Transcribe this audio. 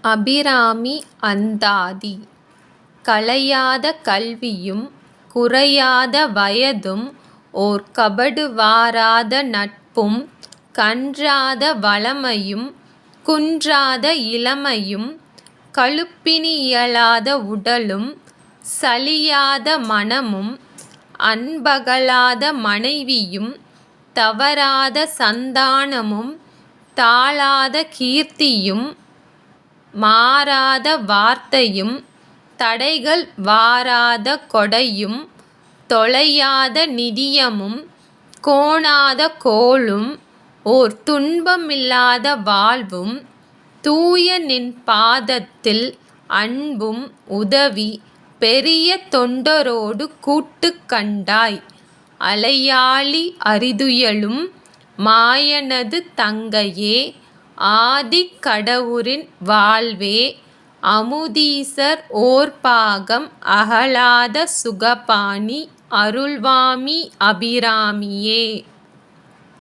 அபிராமி அந்தாதி. கலையாத கல்வியும் குறையாத வயதும் ஓர் கபடு வாராத நட்பும் கன்றாத வளமையும் குன்றாத இளமையும் கழுப்பினி இயலாத உடலும் சலியாத மனமும் அன்பகலாத மனைவியும் தவறாத சந்தானமும் தாழாத கீர்த்தியும் மாறாத வார்த்தையும் தடைகள் வாராத கொடையும் தொலையாத நிதியமும் கோணாத கோலும் ஓர் துன்பமில்லாத வாழ்வும் தூய நின் பாதத்தில் அன்பும் உதவி பெரிய தொண்டரோடு கூட்டுக் கண்டாய். அலையாழி அரிதுயலும் மாயனது தங்கையே ஆதிக் கடவுரின் வாழ்வே அமுதீசர் ஓர்பாகம் அகலாத சுகபாணி அருள்வாமி அபிராமியே.